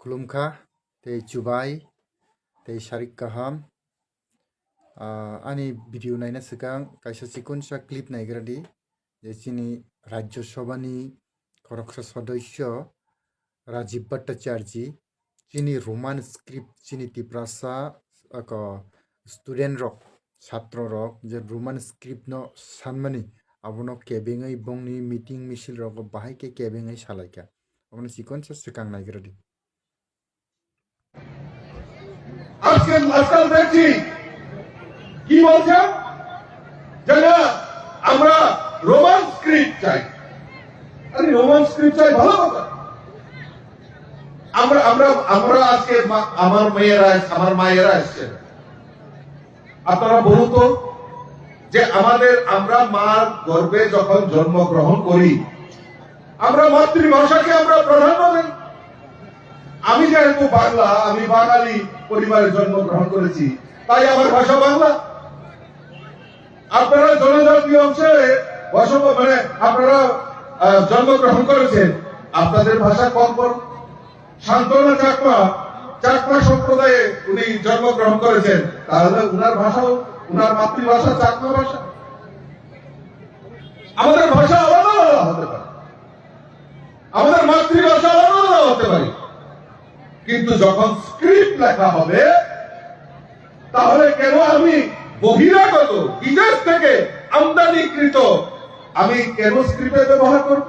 खुलुमखा tei chubai tei sharik kaham ani video naina sikang kaisa chikunsa clip naigradi je chini Rajya Sabha ni koroksa সদস্য Rajiv Bhattacharya chini Roman script chini tiprasa student rok ছাত্র rok je Roman script no sanmani abono kebengai bongni meeting misil rok bahai ke kebengai salaika abono chikunsa sikang naigradi আজকাল দেখছি কি বলছে যে না আমরা Roman script চাই। আরে রোমান স্ক্রিপ্ট চাই ভালো কথা। আমরা আজকে আমার মায়েরা আসছে, আপনারা বলুন তো যে আমরা মার গর্ভে যখন জন্মগ্রহণ করি আমরা মাতৃভাষাকে আমরা প্রাধান্য দেই। আমি যেহেতু বাংলা, আমি বাঙালি পরিবারে জন্মগ্রহণ করেছি, তাই আমার ভাষা বাংলা। আপনারা জনজাতি অংশে আপনারা জন্মগ্রহণ করেছেন, আপনাদের ভাষা কম বড়। শান্তনা চাকমা সম্প্রদায়ে উনি জন্মগ্রহণ করেছেন, তাহলে উনার ভাষাও, উনার মাতৃভাষা চাকমা ভাষা। আমাদের ভাষা আলাদা আলাদা হতে পারে, আমাদের মাতৃভাষা আলাদা আলাদা হতে পারে, কিন্তু যখন স্ক্রিপ্ট লেখা হবে তাহলে কেন আমি বহিরাগত বিদেশ থেকে আমদানিকৃত আমি কেন স্ক্রিপ্টে ব্যবহার করব?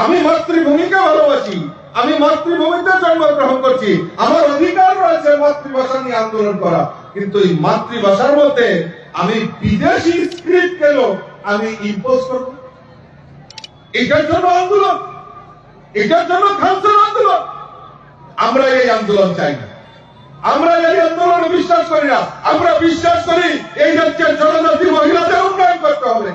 আমি মাতৃভূমিকে ভালোবাসি, আমি মাতৃভূমিতে জন্মগ্রহণ করছি, আমার অধিকার রয়েছে মাতৃভাষা নিয়ে আন্দোলন করা, কিন্তু এই মাতৃভাষার মধ্যে আমি বিদেশি স্ক্রিপ্ট কেন আমি ইম্পোজ করব? এটার জন্য আন্দোলন, এটার জন্য খালসার আন্দোলন। আমরা এই আন্দোলন চাই না, আমরা এই আন্দোলনে বিশ্বাস করি না। আমরা বিশ্বাস করি এই রাজ্যের জনজাতি মহিলাদের উন্নয়ন করতে হবে,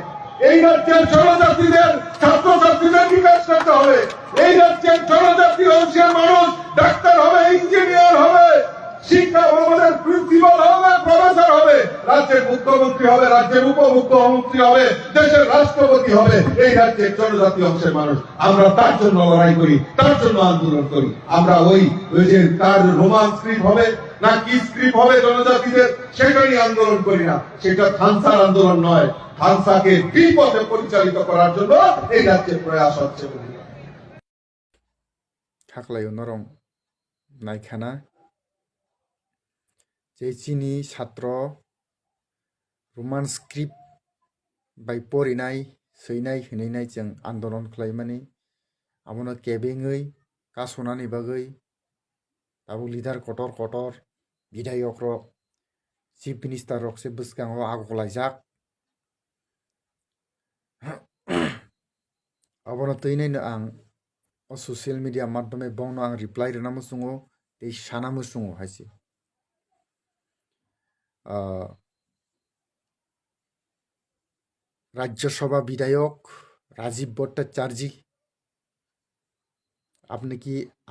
এই রাজ্যের জনজাতিদের ছাত্রছাত্রীদের বিকাশ করতে হবে, এই রাজ্যের জনজাতি অংশের মানুষ ডাক্তার হবে, ইঞ্জিনিয়ার হবে, শিক্ষা ভবনের প্রিন্সিপাল হবে, প্রফেসর হবে, রাজ্যের মুখ্যমন্ত্রী হবে, রাজ্যের উপমুখ্যমন্ত্রী হবে, দেশের রাষ্ট্রপতি হবে এই রাজ্যের জনজাতি অংশের মানুষ। আমরা তার জন্য লড়াই করি, তার জন্য আন্দোলন করি। আমরা ওই যে তার রোমান স্ক্রিপ্ট হবে না কি স্ক্রিপ্ট হবে জনজাতিদের, সেটাই আন্দোলন করি না। সেটা খালসার আন্দোলন নয়, খালসাকে বিপথে পরিচালিত করার জন্য এই রাজ্যের প্রয়াস হচ্ছে। থাকলায় নরম নাইখানা যে চিনি ছাত্র রোমান স্ক্রিপ্ট बाय परिनाय सैनाय हिनाय जों आन्दोलन खालामनानै आबोनो केबेङै गास'नानै बागै दाबो लिडार कटर बिधायक रक चिफ मिनिस्टार रक से बसगाङाव आगलायजाक आबोनो तैनायनो आं ससियेल मिडिया माध्यमे बंनो आं रिप्लाइ रेनामो सुङो तै सानामो सुङो हायसि राज्यसभा विधायक राजीव भट्टाचार्य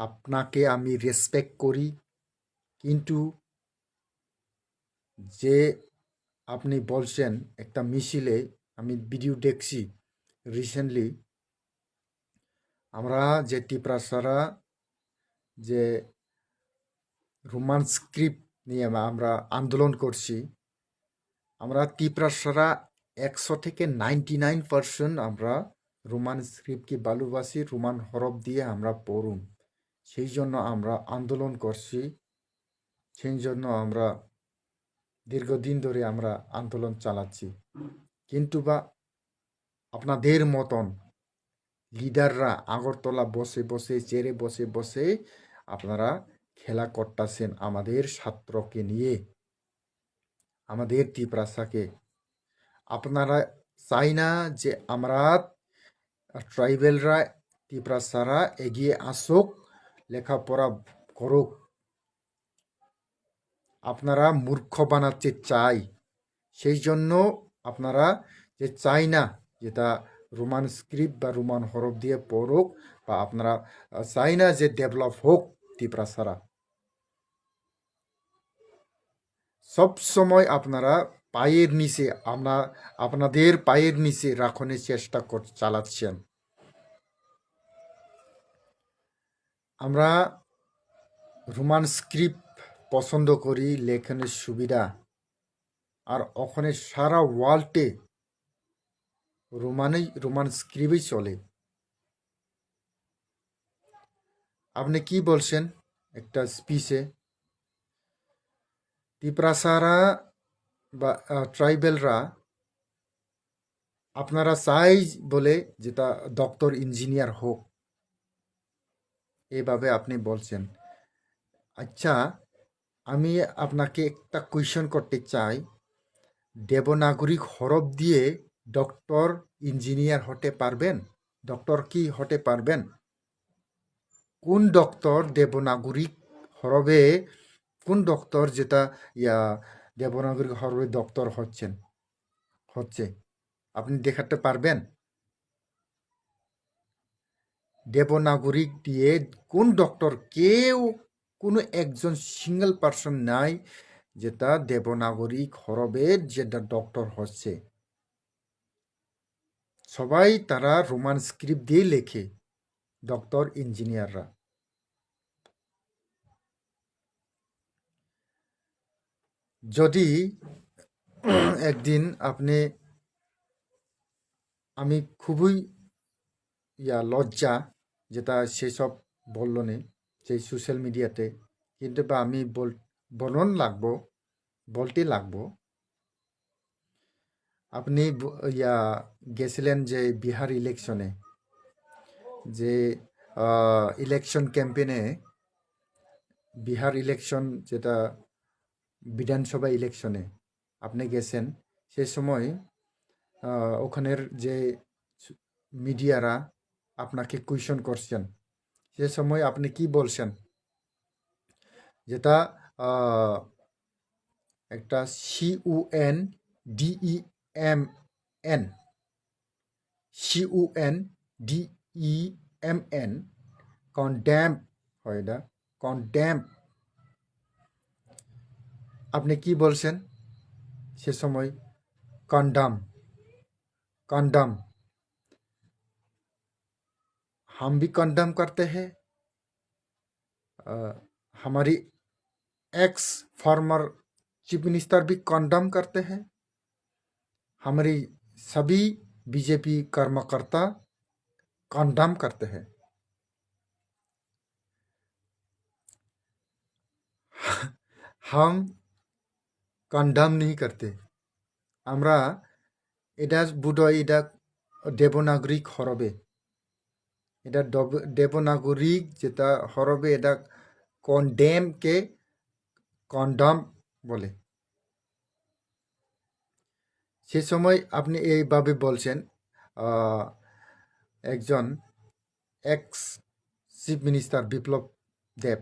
আপনাকে আমি রেসপেক্ট করি, কিন্তু যে আপনি বলছেন একটা মিছিলে আমি ভিডিও দেখছি রিসেন্টলি আমরা যে টিপ্রাসারা যে রোমান স্ক্রিপ্ট নিয়ে আমরা আন্দোলন করছি, আমরা টিপ্রাসারা 100 থেকে 99% আমরা রোমান স্ক্রিপ্টকে ভালোবাসি, রোমান হরফ দিয়ে আমরা পড়ুন, সেই জন্য আমরা আন্দোলন করছি, সেই জন্য আমরা দীর্ঘদিন ধরে আমরা আন্দোলন চালাচ্ছি। কিন্তু বা আপনাদের মতন লিডাররা আগরতলা বসে বসে চেয়ারে বসে বসে আপনারা খেলা করতেছেন আমাদের ছাত্রকে নিয়ে, আমাদের টিপ্রাসাকে। আপনারা চাই না যে আমরা ট্রাইবেলরা টিপ্রাসারা এগিয়ে আসুক, লেখাপড়া করুক। আপনারা মূর্খ বানাতে চাই, সেই জন্য আপনারা যে চাই না যেটা রোমান স্ক্রিপ্ট বা রোমান হরফ দিয়ে পড়ুক, বা আপনারা চাই না যে ডেভেলপ হোক টিপ্রাসারা। সব সময় আপনারা পায়ের নিচে আপনাদের পায়ের নিচে রাখনের চেষ্টা চালাচ্ছেন। আমরা রোমান স্ক্রিপ্ট পছন্দ করি, লেখনের সুবিধা। আর ওখানে সারা ওয়ার্ল্ডে রোমান স্ক্রিপ্টই চলে। আপনি কি বলছেন একটা স্পিচে? তিপ্রাসারা বা ট্রাইবেলরা আপনারা চাই বলে যেটা ডক্টর ইঞ্জিনিয়ার হোক, এভাবে আপনি বলছেন। আচ্ছা, আমি আপনাকে একটা কোয়েশ্চন করতে চাই। দেবনাগরিক হরফ দিয়ে ডক্টর ইঞ্জিনিয়ার হতে পারবেন? ডক্টর কি হতে পারবেন? কোন ডক্টর দেবনাগরিক হরফে, কোন ডক্টর যেটা দেবনাগরিক হরফে ডক্টর হচ্ছে আপনি দেখাতে পারবেন? দেবনাগরিক দিয়ে কোন ডক্টর, কেউ কোনো একজন সিঙ্গেল পার্সন নাই যেটা দেবনাগরিক হরফের যেটা ডক্টর হচ্ছে। সবাই তারা রোমান স্ক্রিপ্ট দিয়ে লেখে, ডক্টর ইঞ্জিনিয়াররা। যদি একদিন আমি খুবই লজ্জা যেটা সেসব বলল নে সেই সোশ্যাল মিডিয়াতে, কিন্তু বা আমি বলতে লাগবো। আপনি গেছিলেন যে বিহার ইলেকশনে, যে ইলেকশন ক্যাম্পেনে, বিহার ইলেকশন যেটা বিধানসভা ইলেকশনে আপনি গেছেন। সে সময় ওখানের যে মিডিয়ারা আপনাকে কোয়েশ্চন করছেন, সে সময় আপনি কি বলছেন? যেটা একটা CUNDEMN CUNDEMN কন্ডেম হয়, এটা কন্ডেম। আপনি কি বলছেন সে সময়? কন্ডাম, कॉन्डम। हम भी कंडम करते हैं। हमारी एक्स फॉर्मर चीफ मिनिस्टर भी कंडम करते हैं। हमारी सभी बीजेपी कर्मकर्ता कंडम करते हैं। हम कंडम नहीं करते। আমরা এটা বুধহয় এটা দেবনাগরিক হরবে, এটা দেবনাগরিক যেটা হরবে, এটা কন্ডেমকে কন্ডম বলে। সে সময় আপনি এইভাবে বলছেন, একজন x chief minister Biplab Deb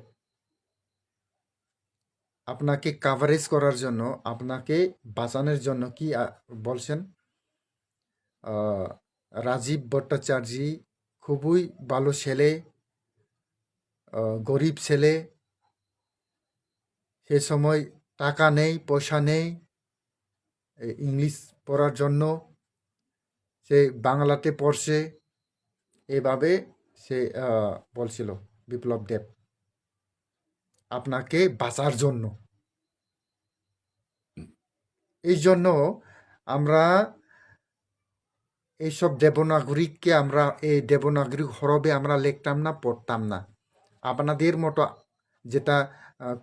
আপনাকে কাভারেজ করার জন্য, আপনাকে বাঁচানোর জন্য কি বলছেন? রাজীব ভট্টাচার্য খুবই ভালো ছেলে, গরিব ছেলে, সে সময় টাকা নেই, পয়সা নেই ইংলিশ পড়ার জন্য, সে বাংলাতে পড়ছে, এভাবে সে বলছিল বিপ্লব দেব আপনাকে বাঁচার জন্য। এই জন্য আমরা এইসব দেবনাগরিককে, আমরা এই দেবনাগরিক হরবে আমরা লিখতাম না, পড়তাম না। আপনাদের মতো যেটা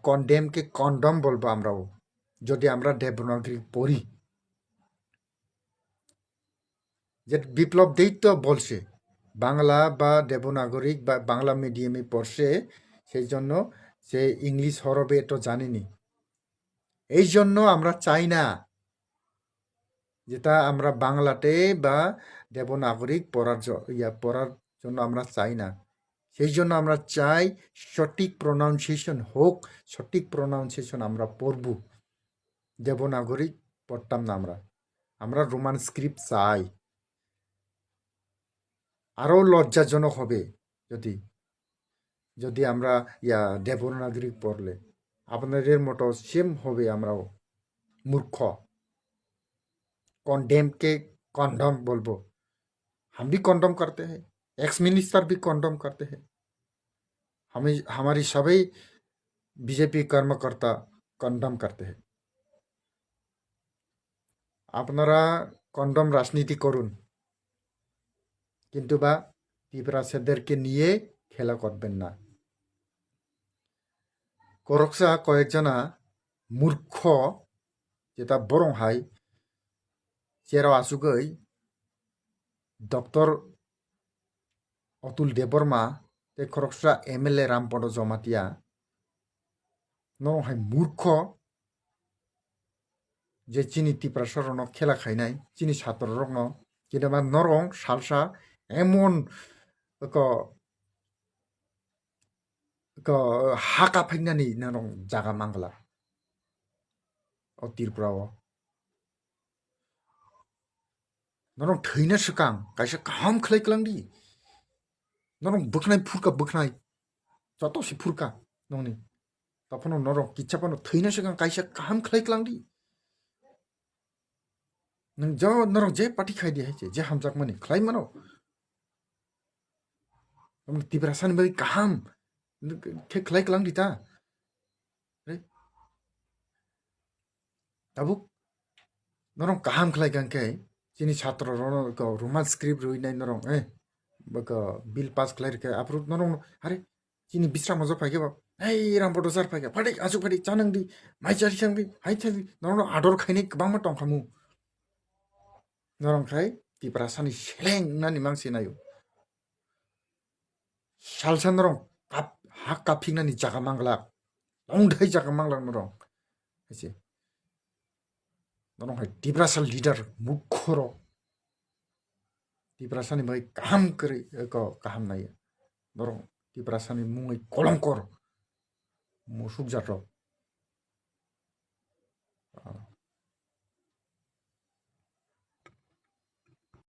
কন্ডেমকে কন্ডম বলবো আমরাও, যদি আমরা দেবনাগরিক পড়ি। যে বিপ্লব দেই তো বলছে বাংলা বা দেবনাগরিক বা বাংলা মিডিয়ামে পড়ছে, সেই জন্য সে ইংলিশ হরবে তো জানেনি। এই জন্য আমরা চাই না যেটা আমরা বাংলাতে বা দেবনাগরিক পড়ার জন্য আমরা চাই না। সেই জন্য আমরা চাই সঠিক প্রোনাউন্সিয়েশন হোক, সঠিক প্রোনাউন্সিয়েশন আমরা পড়ব। দেবনাগরিক পড়তাম না আমরা রোমান স্ক্রিপ্ট চাই। আরও লজ্জাজনক হবে যদি আমরা দেবনাগরিক পড়লে, আপনাদের মতো সেম হবে, আমরাও মূর্খ। कॉन्डेम के कॉन्डम बोलबो, हम भी कॉन्डम करते हैं, एक्स मिनिस्टर भी कॉन्डम करते हैं। हमारी सभी बीजेपी कार्यकर्ता कंडम करते हैं। আপনারা কন্ডম রাজনীতি করুন, কিন্তু বা টিপরাসেদেরকে নিয়ে খেলা করবেন না। করকসা কয়েকজনা মূর্খ যেটা বরং হাই যেরাও আসুগৈ ডক্টর অতুল দেববর্মা তে খরকসা এমএলএ রামপদ জমাতিয়া নরং হাই মূর্খ যে চিনি টিপ্রাসরণ খেলা খাইনাই চিনি ছাত্র রং কিন্তু নরং সালসা এমন হাকা ফাইনানি নরং জাগা মাংলা ও ত্রিপুরাও নরং थैनो सिगां कायसा गाहाम खालायग्लांदि नरं बोखनाय फुरका बोखनाय जतसे फुरका नंनि तफनो नरं किच्छापनो थैनो सिगां कायसा गाहाम खालायग्लांदि नों ज नरं जे पार्टी खायदि हायसे जे हामजाक माने खालाय मानो नरं तिब्रासानि बै गाहाम के खालायग्लांदि ता दाबुक नरं गाहाम खालायगांके चिनी छात्र रोमान स्क्रिप्ट रुइनाय नरं बिल पास खालायरके आप्रुद नरं अरे चिनी बिस्रा मजा फाइके बा ए रामपद सार फाइके फाटे आजु फाटे चानंदि माइचारि सांदि हाइथादि नरं आदर खायनाय गोबां दं खामु नरं खाय तिब्रासानि सेलें नानि मांसे नायो सालसा नरं हा काफिंनानि जागा मांगला लंधाय जागा मांगला नरं एसे नरं हाय तिब्रासा लिडार मुखर तिब्रासानि बै गाहाम करै गाहाम नायो नरं तिब्रासानि मुङै कलंकर मुसुक जात